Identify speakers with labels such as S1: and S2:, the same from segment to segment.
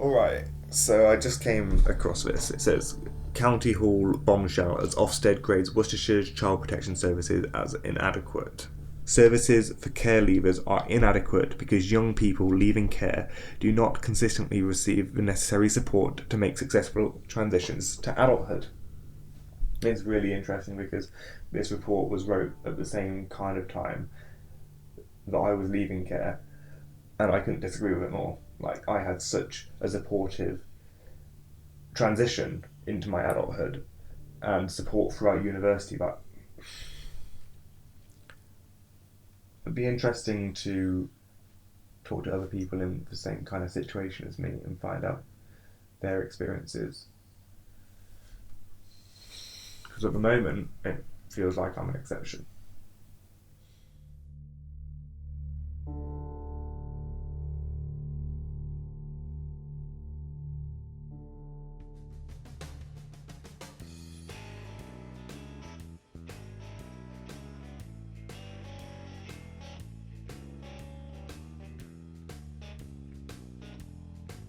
S1: Alright, so I just came across this. It says County Hall bombshell as Ofsted grades Worcestershire Child Protection Services as inadequate. Services for care leavers are inadequate because young people leaving care do not consistently receive the necessary support to make successful transitions to adulthood. It's really interesting because this report was wrote at the same kind of time that I was leaving care, and I couldn't disagree with it more. Like, I had such a supportive transition into my adulthood and support throughout university that it'd be interesting to talk to other people in the same kind of situation as me and find out their experiences. Because at the moment, it feels like I'm an exception.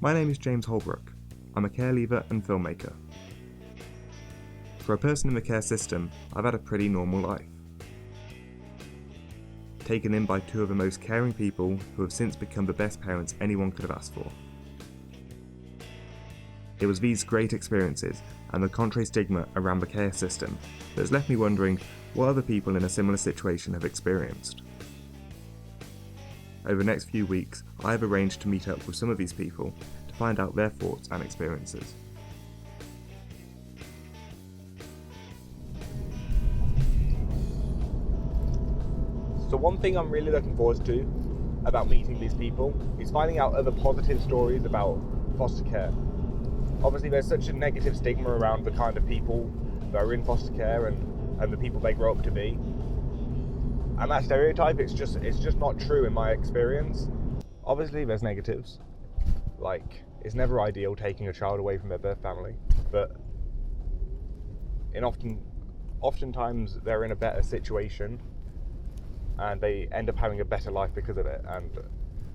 S1: My name is James Holbrook. I'm a care leaver and filmmaker. For a person in the care system, I've had a pretty normal life. Taken in by two of the most caring people who have since become the best parents anyone could have asked for. It was these great experiences and the contrary stigma around the care system that has left me wondering what other people in a similar situation have experienced. Over the next few weeks, I have arranged to meet up with some of these people to find out their thoughts and experiences.
S2: So one thing I'm really looking forward to about meeting these people is finding out other positive stories about foster care. Obviously there's such a negative stigma around the kind of people that are in foster care and the people they grow up to be. And that stereotype, it's just not true in my experience. Obviously there's negatives, like it's never ideal taking a child away from their birth family, but oftentimes they're in a better situation and they end up having a better life because of it. And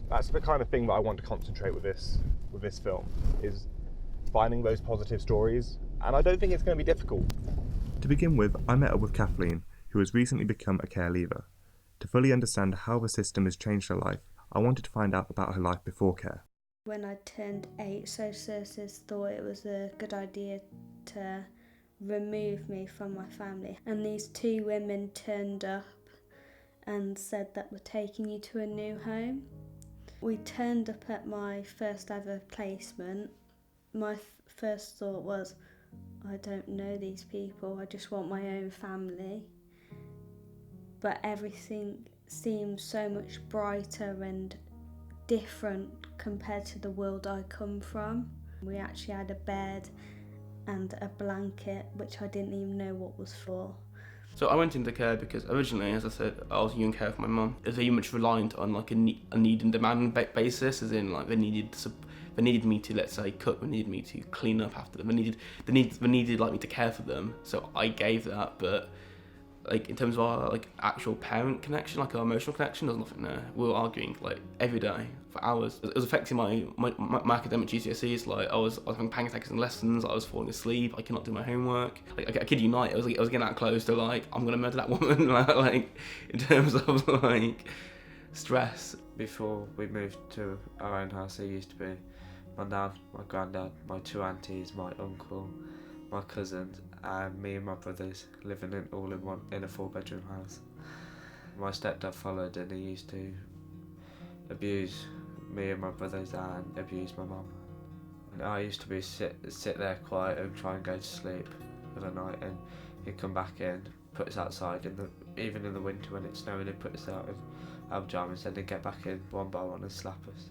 S2: that's the kind of thing that I want to concentrate with this film, is finding those positive stories, and I don't think it's going to be difficult.
S1: To begin with, I met up with Kathleen, who has recently become a care leaver. To fully understand how the system has changed her life, I wanted to find out about her life before care.
S3: When I turned 8, social services thought it was a good idea to remove me from my family, and these two women turned up and said that we're taking you to a new home. We turned up at my first ever placement. My first thought was, I don't know these people, I just want my own family. But everything seemed so much brighter and different compared to the world I come from. We actually had a bed and a blanket, which I didn't even know what was for.
S4: So I went into care because originally, as I said, I was in care for my mum. It was very much reliant on like a need and demand basis, as in like they needed me to, let's say, cook, they needed me to clean up after them, they needed like me to care for them. So I gave that, but like in terms of our like actual parent connection, like our emotional connection, there's nothing there. We were arguing like every day for hours. It was affecting my academic GCSEs. Like I was having panic attacks in lessons. I was falling asleep. I could not do my homework. Like I kid you not, I was getting that close to like I'm gonna murder that woman. like in terms of like stress.
S5: Before we moved to our own house, there used to be my nan, my granddad, my two aunties, my uncle, my cousins, and me and my brothers living in a 4-bedroom house. My stepdad followed and he used to abuse me and my brothers and abuse my mum. And I used to be sit there quiet and try and go to sleep for the night, and he'd come back in, put us outside even in the winter when it's snowing, he'd put us out in our pyjamas and he'd get back in one by one and slap us.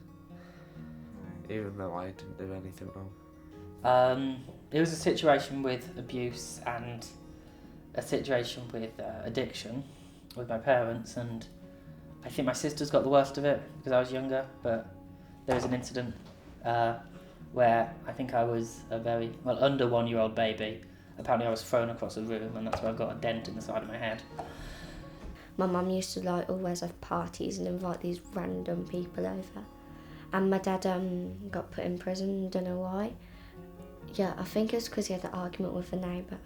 S5: Even though I didn't do anything wrong.
S6: It was a situation with abuse and a situation with addiction with my parents, and I think my sisters got the worst of it because I was younger, but there was an incident where I think I was under 1-year-old baby. Apparently I was thrown across a room, and that's where I got a dent in the side of my head.
S7: My mum used to always have parties and invite these random people over, and my dad got put in prison, don't know why. Yeah, I think it's because he had an argument with a neighbour.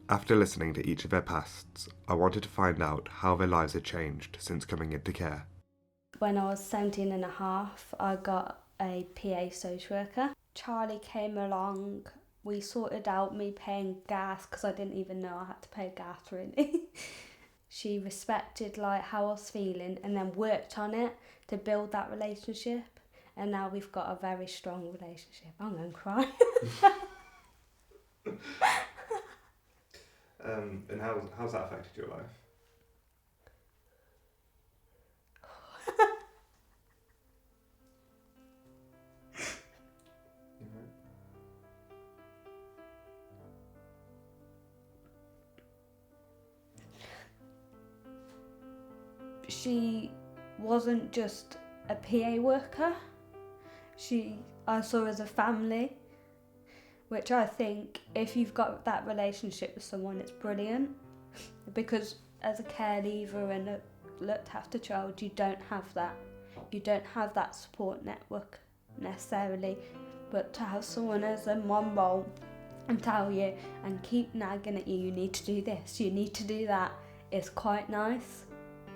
S1: After listening to each of their pasts, I wanted to find out how their lives had changed since coming into care.
S3: When I was 17 and a half, I got a PA social worker. Charlie came along. We sorted out me paying gas because I didn't even know I had to pay gas really. She respected like how I was feeling and then worked on it to build that relationship. And now we've got a very strong relationship. I'm going to cry.
S1: And how's that affected your life?
S3: She wasn't just a PA worker. I saw her as a family, which I think if you've got that relationship with someone, it's brilliant. Because as a care leaver and a looked after child, you don't have that. You don't have that support network necessarily, but to have someone as a mom role and tell you and keep nagging at you, you need to do this, you need to do that, is quite nice.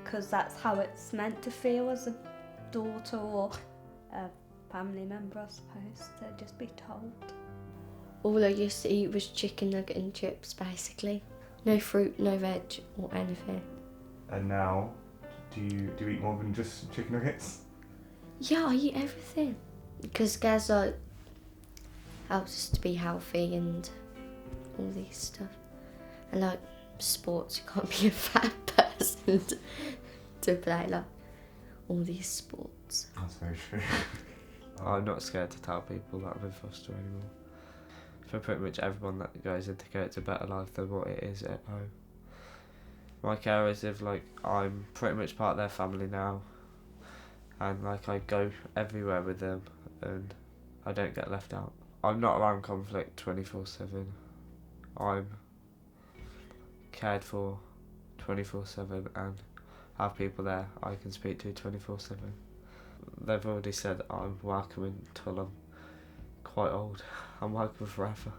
S3: Because that's how it's meant to feel as a daughter or a family member, I suppose, to just be told.
S7: All I used to eat was chicken nugget and chips, basically. No fruit, no veg or anything.
S1: And now, do you eat more than just chicken nuggets?
S7: Yeah, I eat everything. Because Gaz helps us to be healthy and all these stuff. And like sports, you can't be a fat person to play like all these sports.
S1: That's very true.
S5: I'm not scared to tell people that I'm in foster anymore. For pretty much everyone that goes into care, it's a better life than what it is at home. My carers live like I'm pretty much part of their family now, and like I go everywhere with them and I don't get left out. I'm not around conflict 24/7. I'm cared for 24/7 and have people there I can speak to 24/7. They've already said I'm welcome until I'm quite old. I'm welcome forever.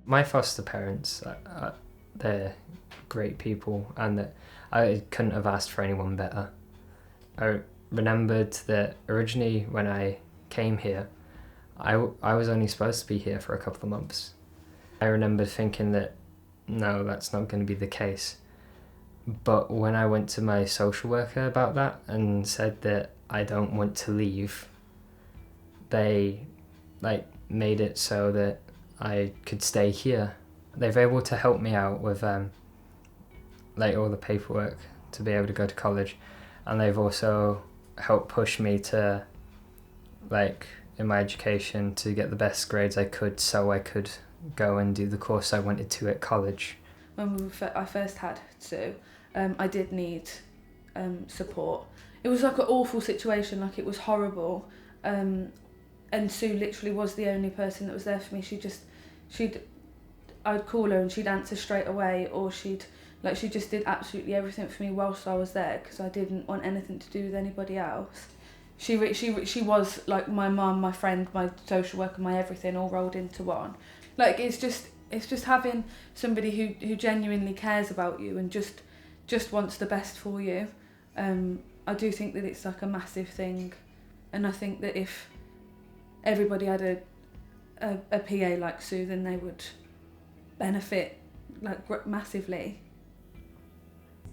S8: My foster parents, they're great people, and that I couldn't have asked for anyone better. I remembered that originally when I came here, I was only supposed to be here for a couple of months. I remember thinking that no, that's not going to be the case. But when I went to my social worker about that and said that I don't want to leave, they made it so that I could stay here. They were able to help me out with all the paperwork to be able to go to college, and they've also helped push me to in my education to get the best grades I could so I could go and do the course I wanted to at college.
S9: When I first had Sue, I did need support. It was like an awful situation, like it was horrible. And Sue literally was the only person that was there for me. I'd call her and she'd answer straight away, or she just did absolutely everything for me whilst I was there because I didn't want anything to do with anybody else. She was like my mum, my friend, my social worker, my everything all rolled into one. Like it's just having somebody who genuinely cares about you and just wants the best for you. I do think that it's like a massive thing, and I think that if everybody had a PA like Sue, then they would benefit massively.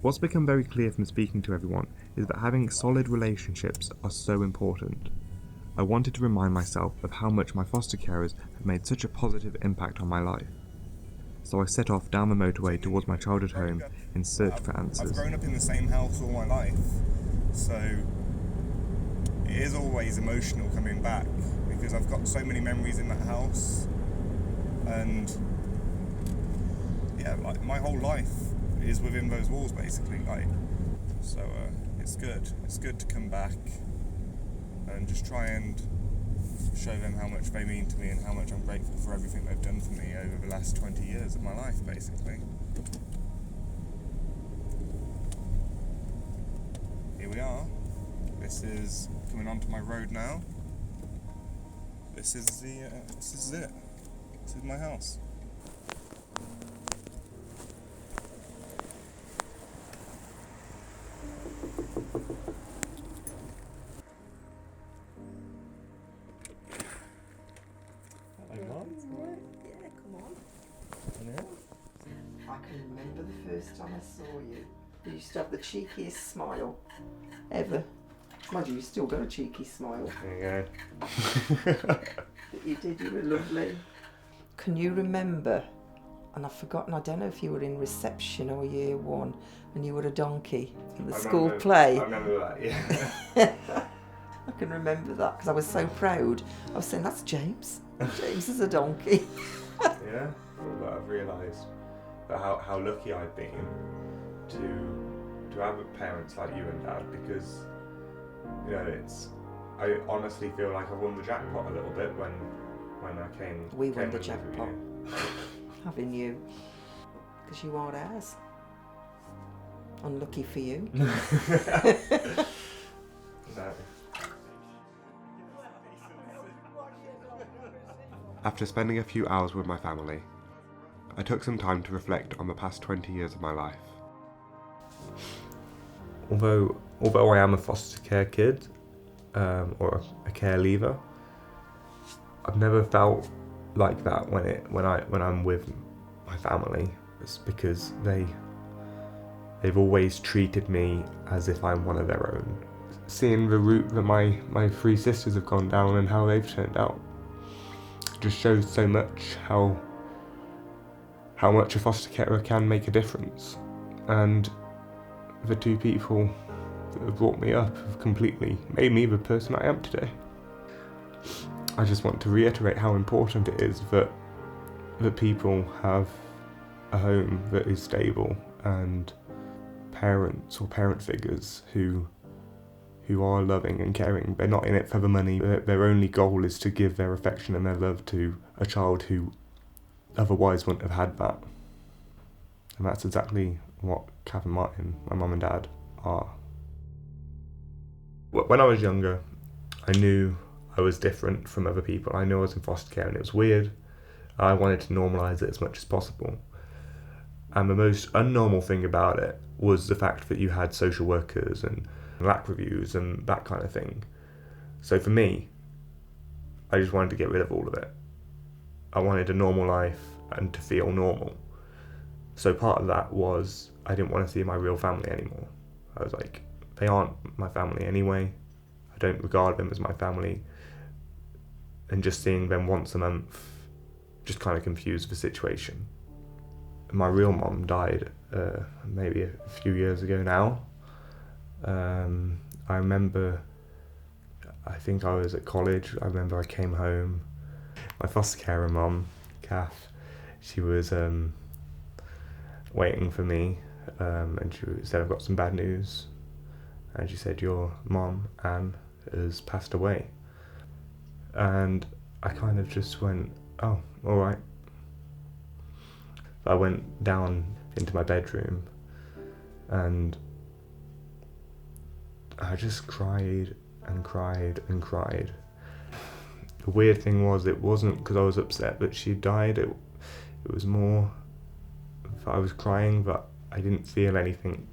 S1: What's become very clear from speaking to everyone is that having solid relationships are so important. I wanted to remind myself of how much my foster carers have made such a positive impact on my life. So I set off down the motorway towards my childhood home in search for answers.
S10: I've grown up in the same house all my life, so it is always emotional coming back because I've got so many memories in that house, and yeah, like my whole life is within those walls basically. So it's good to come back and just try and show them how much they mean to me and how much I'm grateful for everything they've done for me over the last 20 years of my life, basically. Here we are, This is coming onto my road now. This is it. This is my house.
S11: I can remember the first time I saw you. You used to have the cheekiest smile ever. Mind you, you still got a cheeky smile.
S1: There
S11: But you did, you were lovely. Can you remember, and I've forgotten, I don't know if you were in reception or year one, when you were a donkey in the school play?
S1: I remember that, yeah.
S11: I can remember that because I was so proud. I was saying, that's James. James is a donkey.
S1: Yeah, but I've realised how lucky I've been to have parents like you and Dad, because you know I honestly feel like I won the jackpot a little bit when I came.
S11: We won the
S1: with
S11: jackpot.
S1: you.
S11: Having you, because you are ours. Unlucky for you.
S1: No. After spending a few hours with my family, I took some time to reflect on the past 20 years of my life. Although I am a foster care kid, or a care leaver, I've never felt like that when I'm with my family. It's because they've always treated me as if I'm one of their own. Seeing the route that my three sisters have gone down and how they've turned out just shows so much how much a foster carer can make a difference. And the two people that have brought me up have completely made me the person I am today. I just want to reiterate how important it is that people have a home that is stable and parents or parent figures who are loving and caring. They're not in it for the money. Their only goal is to give their affection and their love to a child who otherwise wouldn't have had that. And that's exactly what Kath and Martin, my mum and dad, are. When I was younger, I knew I was different from other people. I knew I was in foster care and it was weird. I wanted to normalise it as much as possible. And the most unnormal thing about it was the fact that you had social workers and LAC reviews and that kind of thing. So for me, I just wanted to get rid of all of it. I wanted a normal life and to feel normal. So part of that was I didn't want to see my real family anymore. I was like, they aren't my family anyway. I don't regard them as my family. And just seeing them once a month just kind of confused the situation. My real mom died maybe a few years ago now. I remember, I think I was at college. I remember I came home. My foster carer mom, Kath, she was waiting for me, and she said, I've got some bad news. And she said, your mom, Anne, has passed away. And I kind of just went, oh, all right. I went down into my bedroom and I just cried and cried and cried. The weird thing was, it wasn't because I was upset that she died. It was more that I was crying, but I didn't feel anything,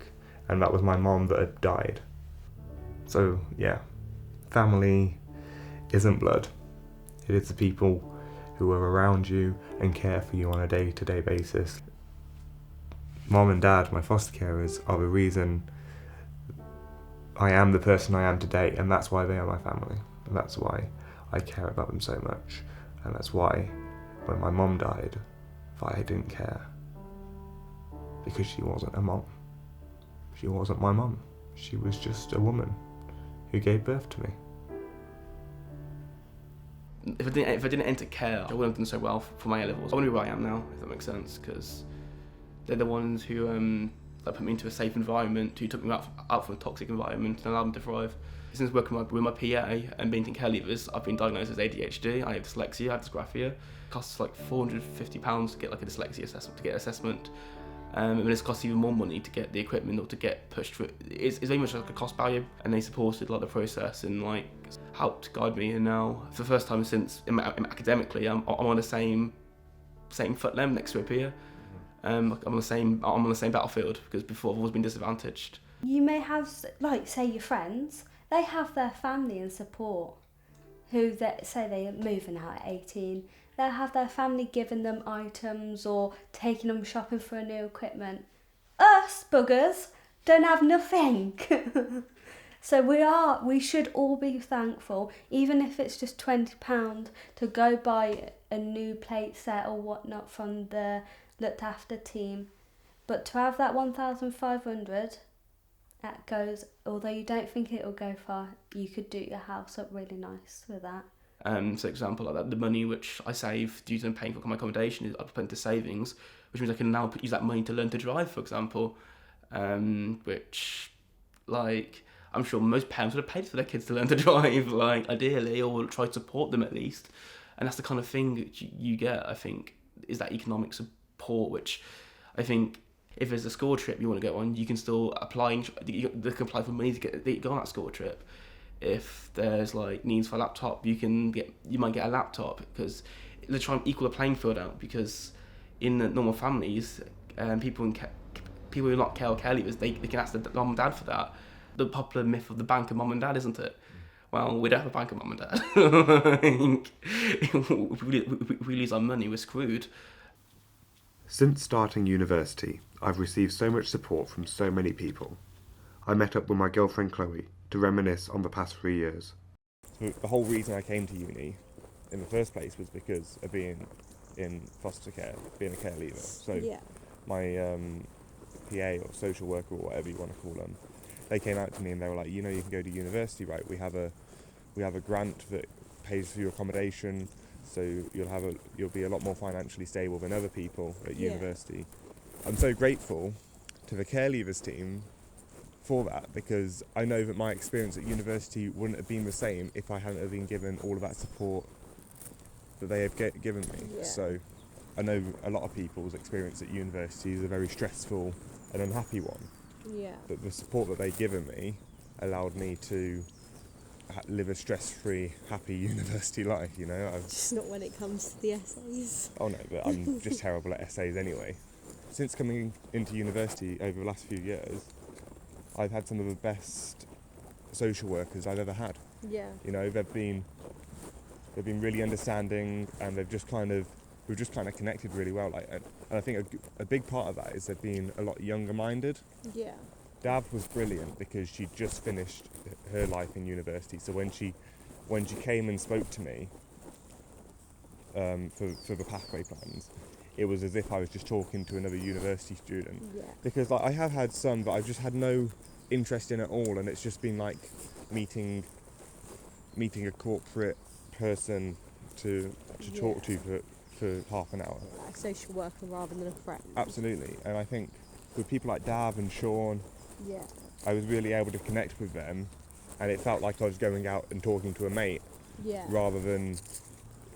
S1: and that was my mom that had died. So yeah, family isn't blood. It is the people who are around you and care for you on a day-to-day basis. Mom and Dad, my foster carers, are the reason I am the person I am today, and that's why they are my family. And that's why I care about them so much. And that's why when my mom died, I didn't care. Because she wasn't a mom. She wasn't my mom. She was just a woman who gave birth to me.
S4: If I didn't enter care, I wouldn't have done so well for my A-levels. I wonder where I am now, if that makes sense, because they're the ones who that put me into a safe environment, who took me out from a toxic environment and allowed me to thrive. Since working with my PA and being in care leavers, I've been diagnosed as ADHD, I have dyslexia, I have dysgraphia. It costs like £450 to get like a dyslexia assessment, And it's cost even more money to get the equipment or to get pushed through. It's very much like a cost value, and they supported like the process and like helped guide me. And now, for the first time since academically, I'm on the same foot length next to a peer. I'm on the same battlefield, because before I've always been disadvantaged.
S3: You may have, like, say your friends, they have their family and support, who say they're moving out at 18. They'll have their family giving them items or taking them shopping for new equipment. Us buggers don't have nothing. So we should all be thankful, even if it's just £20 to go buy a new plate set or whatnot from the looked after team. But to have that 1,500, that goes, although you don't think it'll go far, you could do your house up really nice with that.
S4: So example like that, the money which I save due to paying for my accommodation is I put into savings, which means I can now use that money to learn to drive, for example, which, like, I'm sure most parents would have paid for their kids to learn to drive, like, ideally, or try to support them at least. And that's the kind of thing that you get, I think, is that economic support, which I think if there's a school trip you want to go on, you can still apply, they can apply for money to go on that school trip. If there's like needs for a laptop, you might get a laptop, because they try and equal the playing field out, because in the normal families, people who are not care leavers, they can ask their mum and dad for that. The popular myth of the bank of mum and dad, isn't it? Well, we don't have a bank of mum and dad. If we lose our money, we're screwed.
S1: Since starting university, I've received so much support from so many people. I met up with my girlfriend Chloe to reminisce on the past 3 years.
S10: So the whole reason I came to uni in the first place was because of being in foster care, being a care leaver. So my PA or social worker or whatever you want to call them, they came out to me and they were like, you know, you can go to university, right? We have a grant that pays for your accommodation, so you'll be a lot more financially stable than other people at university. I'm so grateful to the care leavers team for that, because I know that my experience at university wouldn't have been the same if I hadn't have been given all of that support that they have given me. So I know a lot of people's experience at university is a very stressful and unhappy one. But the support that they've given me allowed me to live a stress-free, happy university life, you know.
S12: Just not when it comes to the essays.
S10: Oh no, but I'm just terrible at essays anyway. Since coming into university over the last few years, I've had some of the best social workers I've ever had.
S12: Yeah.
S10: You know, they've been really understanding, and we've just kind of connected really well. Like, and I think a big part of that is they've been a lot younger minded.
S12: Yeah.
S10: Dav was brilliant because she just finished her life in university. So when she came and spoke to me for the pathway plans, it was as if I was just talking to another university student.
S12: Yeah.
S10: Because like I have had some that I've just had no interest in at all, and it's just been like meeting a corporate person to talk to for half an hour.
S12: A social worker rather than a friend.
S10: Absolutely. And I think with people like Dav and Sean, I was really able to connect with them, and it felt like I was going out and talking to a mate rather than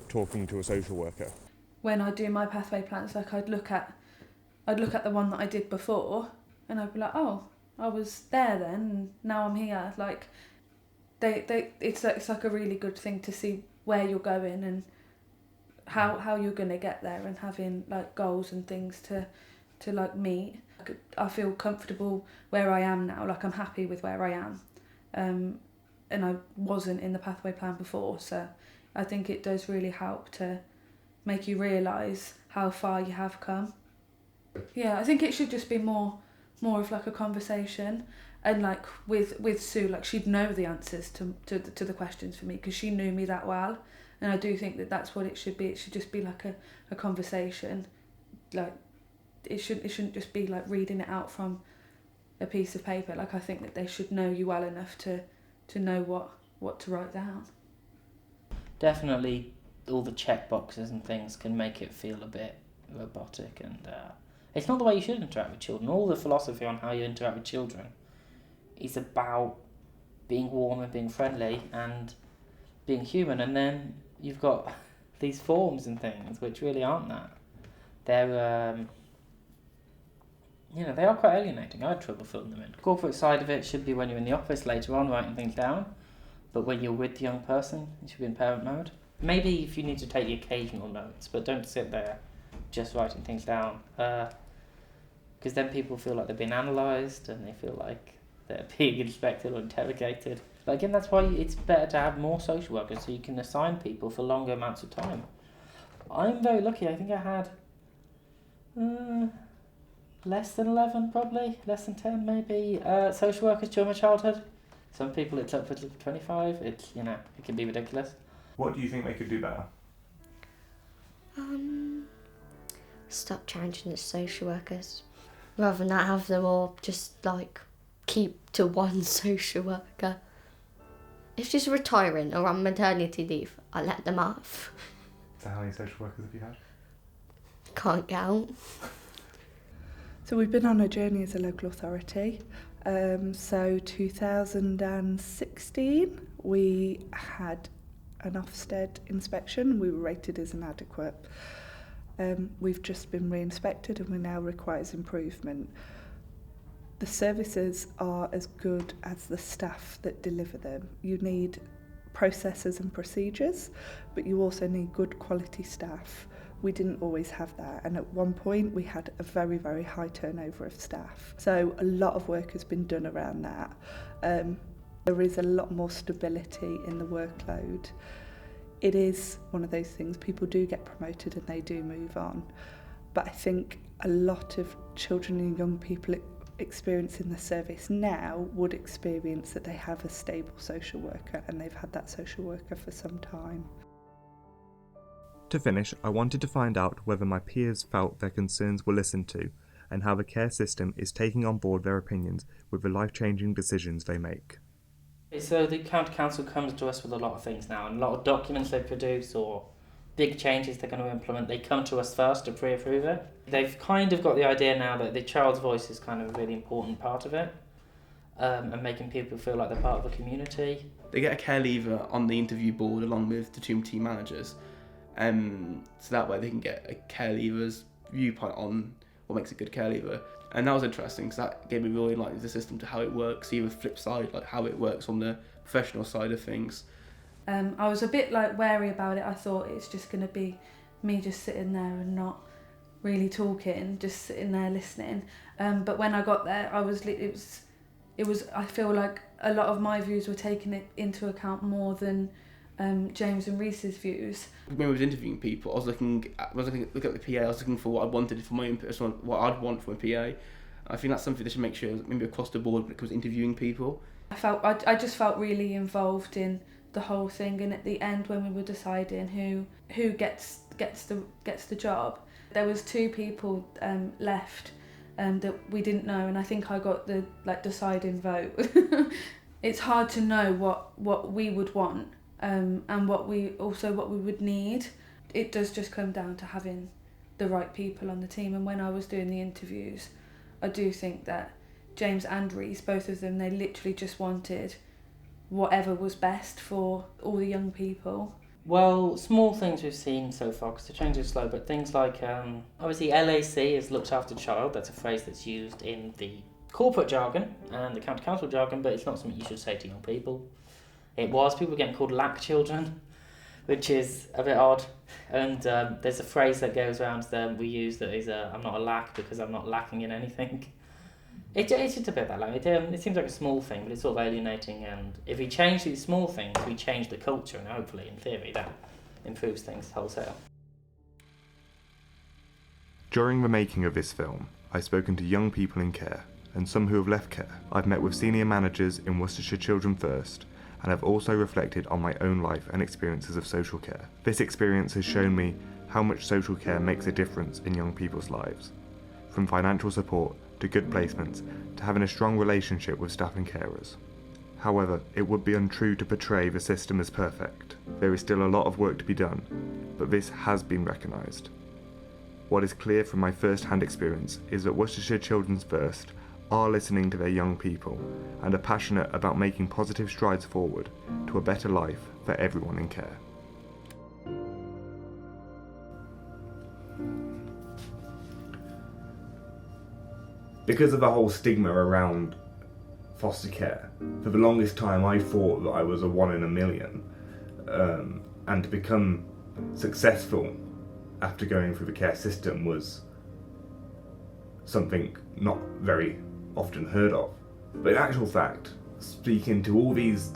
S10: talking to a social worker.
S9: When I do my pathway plans, like I'd look at the one that I did before, and I'd be like, oh, I was there then, and now I'm here. Like, it's like a really good thing to see where you're going and how you're gonna get there, and having like goals and things to like meet. I feel comfortable where I am now. Like, I'm happy with where I am, and I wasn't in the pathway plan before. So I think it does really help to make you realise how far you have come. Yeah, I think it should just be more of like a conversation, and like with Sue, like she'd know the answers to the questions for me, because she knew me that well. And I do think that that's what it should be. It should just be like a conversation. Like, it shouldn't just be like reading it out from a piece of paper. Like, I think that they should know you well enough to know what to write down.
S6: Definitely all the check boxes and things can make it feel a bit robotic, and it's not the way you should interact with children. All the philosophy on how you interact with children is about being warm and being friendly and being human, and then you've got these forms and things which really aren't that. They're you know, they are quite alienating. I had trouble filling them in. The corporate side of it should be when you're in the office later on writing things down, but when you're with the young person, you should be in parent mode. Maybe if you need to take the occasional notes, but don't sit there just writing things down, because then people feel like they're being analysed and they feel like they're being inspected or interrogated. But again, that's why it's better to have more social workers so you can assign people for longer amounts of time. I'm very lucky. I think I had less than 11, probably less than 10, maybe social workers during my childhood. Some people it's up to 25. It's, you know, it can be ridiculous.
S1: What do you think they could do better?
S7: Stop changing the social workers. Rather than not have them all just like keep to one social worker. If she's retiring or on maternity leave, I let them off.
S1: So how many social workers have you had?
S7: Can't count.
S9: So we've been on a journey as a local authority. So 2016 we had an Ofsted inspection. We were rated as inadequate. We've just been re-inspected and we now requires improvement. The services are as good as the staff that deliver them. You need processes and procedures, but you also need good quality staff. We didn't always have that, and at one point we had a very, very high turnover of staff. So a lot of work has been done around that. There is a lot more stability in the workload. It is one of those things, people do get promoted and they do move on. But I think a lot of children and young people experiencing the service now would experience that they have a stable social worker and they've had that social worker for some time.
S1: To finish, I wanted to find out whether my peers felt their concerns were listened to and how the care system is taking on board their opinions with the life-changing decisions they make.
S6: So the county council comes to us with a lot of things now, and a lot of documents they produce or big changes they're going to implement, they come to us first to pre-approve it. They've kind of got the idea now that the child's voice is kind of a really important part of it, and making people feel like they're part of a community.
S4: They get a care leaver on the interview board along with the two team managers, so that way they can get a care leaver's viewpoint on what makes a good care leaver. And that was interesting because that gave me really like the system to how it works, see the flip side, like how it works on the professional side of things.
S9: I was a bit like wary about it. I thought it's just going to be me just sitting there and not really talking, just sitting there listening. But when I got there, it was. I feel like a lot of my views were taken into account more than James and Reese's views.
S4: When I was interviewing people, I was looking at the PA. I was looking for what I wanted for my own person, what I'd want from a PA. I think that's something they should make sure maybe across the board when it comes to interviewing people.
S9: I just felt really involved in the whole thing, and at the end when we were deciding who gets the job, there was 2 people left that we didn't know, and I think I got the deciding vote. It's hard to know what we would want. And what we would need. It does just come down to having the right people on the team. And when I was doing the interviews, I do think that James and Reese, both of them, they literally just wanted whatever was best for all the young people.
S6: Well, small things we've seen so far, because the change is slow, but things like, obviously LAC is looked after child. That's a phrase that's used in the corporate jargon and the county council jargon, but it's not something you should say to young people. People were getting called lack children, which is a bit odd. And there's a phrase that goes around that we use that is, I'm not a lack because I'm not lacking in anything. It's just a bit that like it seems like a small thing, but it's sort of alienating. And if we change these small things, we change the culture, and hopefully, in theory, that improves things wholesale.
S1: During the making of this film, I've spoken to young people in care, and some who have left care. I've met with senior managers in Worcestershire Children First, and I've also reflected on my own life and experiences of social care. This experience has shown me how much social care makes a difference in young people's lives. From financial support to good placements to having a strong relationship with staff and carers. However, it would be untrue to portray the system as perfect. There is still a lot of work to be done, but this has been recognised. What is clear from my first-hand experience is that Worcestershire Children's First are listening to their young people and are passionate about making positive strides forward to a better life for everyone in care. Because of the whole stigma around foster care, for the longest time I thought that I was a 1 in a million, and to become successful after going through the care system was something not very often heard of. But in actual fact, speaking to all these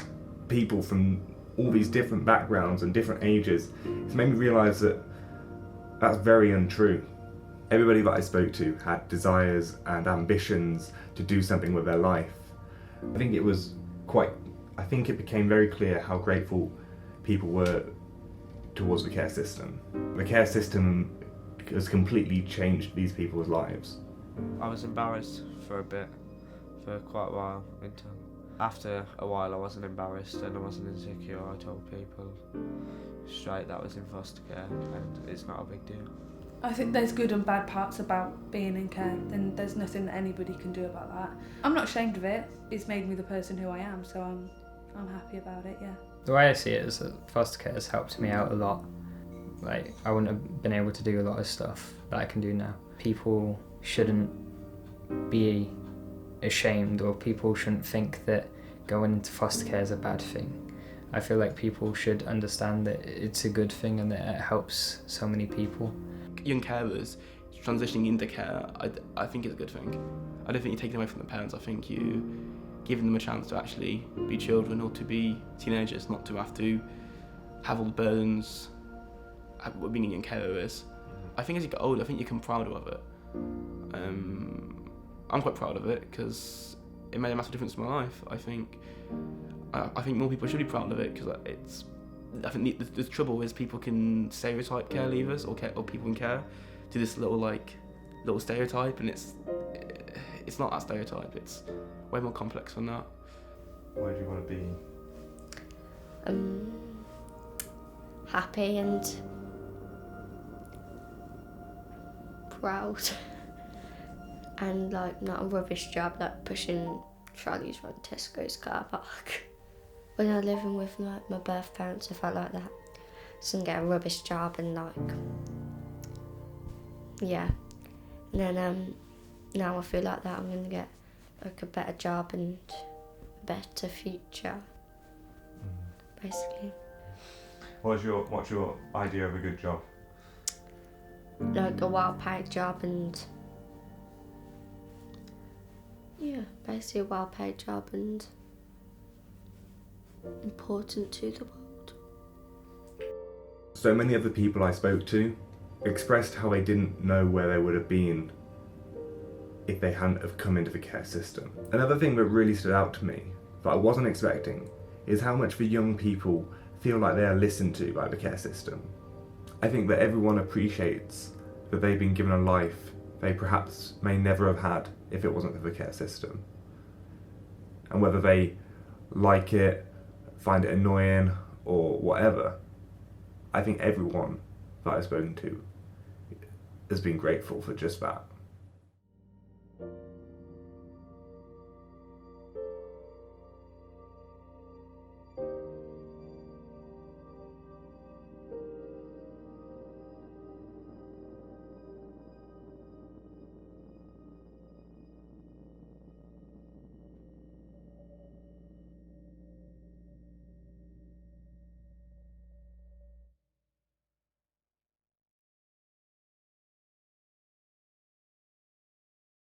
S1: people from all these different backgrounds and different ages, it's made me realise that that's very untrue. Everybody that I spoke to had desires and ambitions to do something with their life. I think it became very clear how grateful people were towards the care system. The care system has completely changed these people's lives.
S5: I was embarrassed for a bit, for quite a while. After a while I wasn't embarrassed and I wasn't insecure. I told people straight that I was in foster care and it's not a big deal.
S9: I think there's good and bad parts about being in care, and there's nothing that anybody can do about that. I'm not ashamed of it. It's made me the person who I am, so I'm happy about it, yeah.
S8: The way I see it is that foster care has helped me out a lot. Like, I wouldn't have been able to do a lot of stuff that I can do now. People shouldn't be ashamed, or people shouldn't think that going into foster care is a bad thing. I feel like people should understand that it's a good thing and that it helps so many people.
S4: Young carers transitioning into care, I think is a good thing. I don't think you take it away from the parents. I think you giving them a chance to actually be children or to be teenagers, not to have all the burdens what being a young carer is. I think as you get older, I think you become prouder of it. I'm quite proud of it because it made a massive difference in my life. I think more people should be proud of it because I think the trouble is people can stereotype care leavers or people in care to this little stereotype, and it's not that stereotype. It's way more complex than that.
S1: Where do you want to be?
S7: Happy and proud, and like not a rubbish job like pushing trolleys around Tesco's car park. When I was living with my birth parents, I felt like that. So I get a rubbish job and yeah. And then now I feel like that I'm gonna get like a better job and a better future, basically.
S1: What's your idea of a good job?
S7: Like a well-paid job and yeah, basically a well-paid job and important to the world.
S1: So many of the people I spoke to expressed how they didn't know where they would have been if they hadn't have come into the care system. Another thing that really stood out to me that I wasn't expecting is how much the young people feel like they are listened to by the care system. I think that everyone appreciates that they've been given a life they perhaps may never have had if it wasn't for the care system. And whether they like it, find it annoying, or whatever, I think everyone that I've spoken to has been grateful for just that.